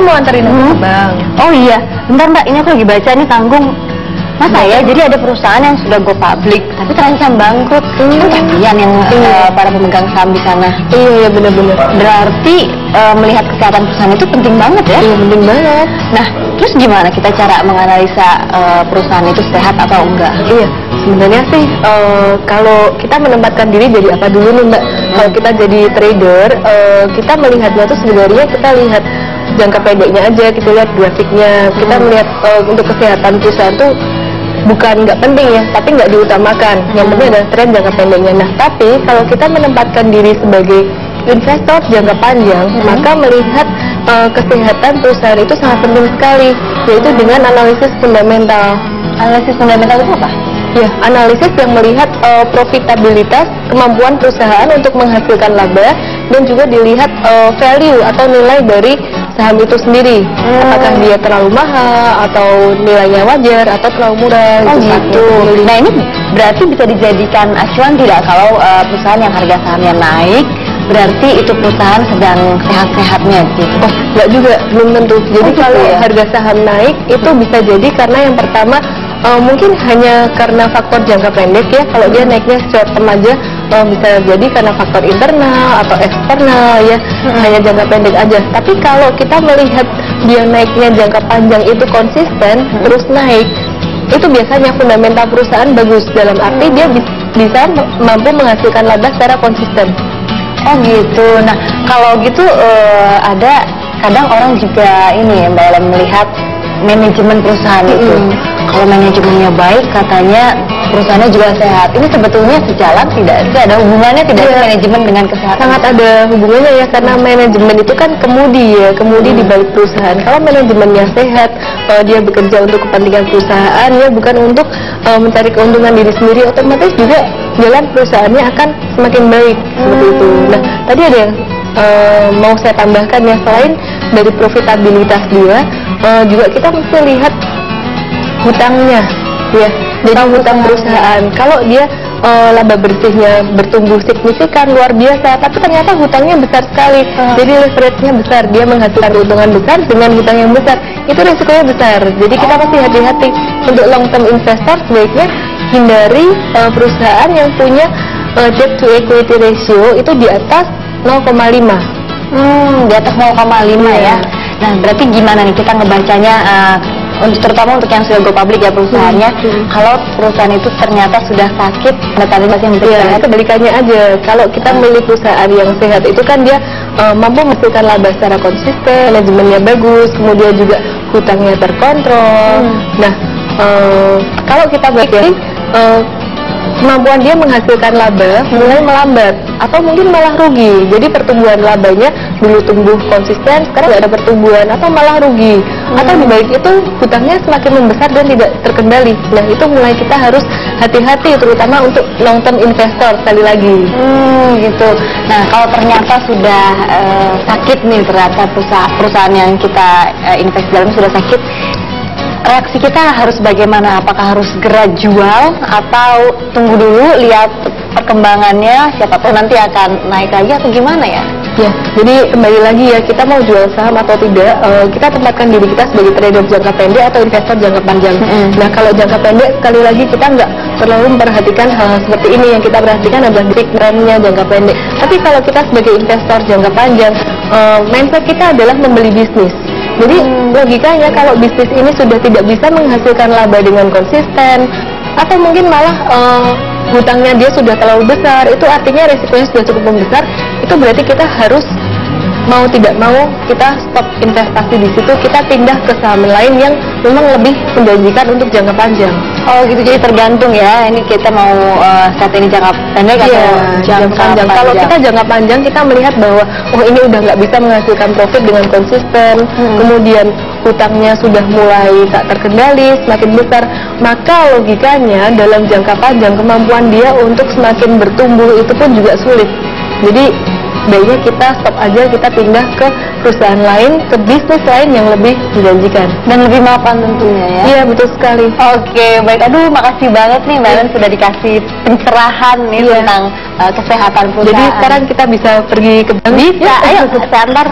mau anterin aku ke bank. Oh iya, bentar Mbak, ini aku lagi baca nih tanggung. Masa ya, jadi ada perusahaan yang sudah go public tapi terancam bangkrut. Kan kasihan yang para pemegang saham di sana. Iya, benar-benar. Berarti melihat kesehatan perusahaan itu penting banget ya? Iya, penting banget. Nah, terus gimana kita cara menganalisa perusahaan itu sehat atau enggak? Iya, sebenarnya sih kalau kita menempatkan diri jadi apa dulu nih Mbak? Kalau kita jadi trader, kita melihatnya tuh sebenarnya kita lihat jangka pendeknya aja, kita lihat grafiknya, kita melihat untuk kesehatan perusahaan tuh bukan nggak penting ya, tapi nggak diutamakan. Yang penting adalah tren jangka pendeknya. Nah, tapi kalau kita menempatkan diri sebagai investor jangka panjang, maka melihat kesehatan perusahaan itu sangat penting sekali, yaitu dengan analisis fundamental. Analisis fundamental itu apa? Ya, analisis yang melihat profitabilitas, kemampuan perusahaan untuk menghasilkan laba, dan juga dilihat value atau nilai dari saham itu sendiri. Apakah dia terlalu mahal, atau nilainya wajar, atau terlalu murah. Oh gitu. Nah, ini berarti bisa dijadikan acuan tidak kalau perusahaan yang harga sahamnya naik, berarti itu perusahaan sedang sehat-sehatnya gitu? Oh, enggak juga, belum tentu. Jadi gitu kalau ya? harga saham naik, itu bisa jadi karena yang pertama mungkin hanya karena faktor jangka pendek ya. Kalau dia naiknya short term aja, bisa jadi karena faktor internal atau eksternal ya, hanya jangka pendek aja. Tapi kalau kita melihat dia naiknya jangka panjang itu konsisten, terus naik, itu biasanya fundamental perusahaan bagus, dalam arti dia bisa mampu menghasilkan laba secara konsisten. Oh gitu. Nah, kalau gitu ada kadang orang juga ini Mbak Ellen melihat manajemen perusahaan itu. Kalau manajemennya baik, katanya perusahaannya juga sehat. Ini sebetulnya sejalan tidak sih? Ada hubungannya tidak sih manajemen dengan kesehatan? Sangat ada hubungannya ya, karena manajemen itu kan kemudi ya, kemudi di balik perusahaan. Kalau manajemennya sehat, dia bekerja untuk kepentingan perusahaan ya, bukan untuk mencari keuntungan diri sendiri, otomatis juga jalan perusahaannya akan semakin baik seperti itu. Nah, tadi ada yang mau saya tambahkan ya, selain dari profitabilitas dia, juga kita mesti lihat hutangnya ya. Jadi hutang perusahaan, kalau dia laba bersihnya bertumbuh signifikan luar biasa, tapi ternyata hutangnya besar sekali, jadi leverage-nya besar, dia menghasilkan keuntungan besar dengan hutang yang besar, itu risikonya besar. Jadi kita pasti hati-hati. Untuk long term investor sebaiknya hindari perusahaan yang punya debt to equity ratio itu di atas 0,5. Di atas 0,5 ya. Nah, berarti gimana nih kita ngebacanya, terutama untuk yang sudah go public ya perusahaannya, kalau perusahaan itu ternyata sudah sakit, tanda-tanda yang ya, kebalikannya aja. Kalau kita milih perusahaan yang sehat itu kan dia mampu menghasilkan laba secara konsisten, manajemennya bagus, kemudian juga hutangnya terkontrol. Nah, kalau kita berarti kemampuan dia menghasilkan laba mulai melambat atau mungkin malah rugi. Jadi pertumbuhan labanya dulu tumbuh konsisten, sekarang nggak ada pertumbuhan atau malah rugi. Atau dibalik itu hutangnya semakin membesar dan tidak terkendali. Nah, itu mulai kita harus hati-hati, terutama untuk long term investor sekali lagi. Gitu. Nah, kalau ternyata sudah sakit nih, ternyata perusahaan yang kita invest dalam sudah sakit, reaksi kita harus bagaimana? Apakah harus segera jual atau tunggu dulu lihat perkembangannya, siapa tahu nanti akan naik lagi atau gimana ya? Ya, jadi kembali lagi ya, kita mau jual saham atau tidak, kita tempatkan diri kita sebagai trader jangka pendek atau investor jangka panjang. Nah, kalau jangka pendek, sekali lagi kita nggak terlalu memperhatikan hal seperti ini. Yang kita perhatikan adalah big trend-nya jangka pendek. Tapi kalau kita sebagai investor jangka panjang, mindset kita adalah membeli bisnis. Jadi logikanya kalau bisnis ini sudah tidak bisa menghasilkan laba dengan konsisten, atau mungkin malah hutangnya dia sudah terlalu besar, itu artinya resikonya sudah cukup membesar. Itu berarti kita harus mau tidak mau kita stop investasi di situ, kita pindah ke saham lain yang memang lebih menjanjikan untuk jangka panjang. Oh gitu, jadi tergantung ya, ini kita mau saat ini jangka pendek atau jangka panjang. Kalau kita jangka panjang, kita melihat bahwa oh ini udah nggak bisa menghasilkan profit dengan konsisten, kemudian hutangnya sudah mulai tak terkendali, semakin besar, maka logikanya dalam jangka panjang kemampuan dia untuk semakin bertumbuh itu pun juga sulit. Jadi baiknya kita stop aja, kita pindah ke perusahaan lain, ke bisnis lain yang lebih menjanjikan dan lebih mapan tentunya ya. Iya, betul sekali. Oke, baik. Aduh, makasih banget nih Mbak Ellen sudah dikasih pencerahan nih tentang kesehatan perusahaan. Jadi sekarang kita bisa pergi ke bank. Bisa, ayo ke kantor.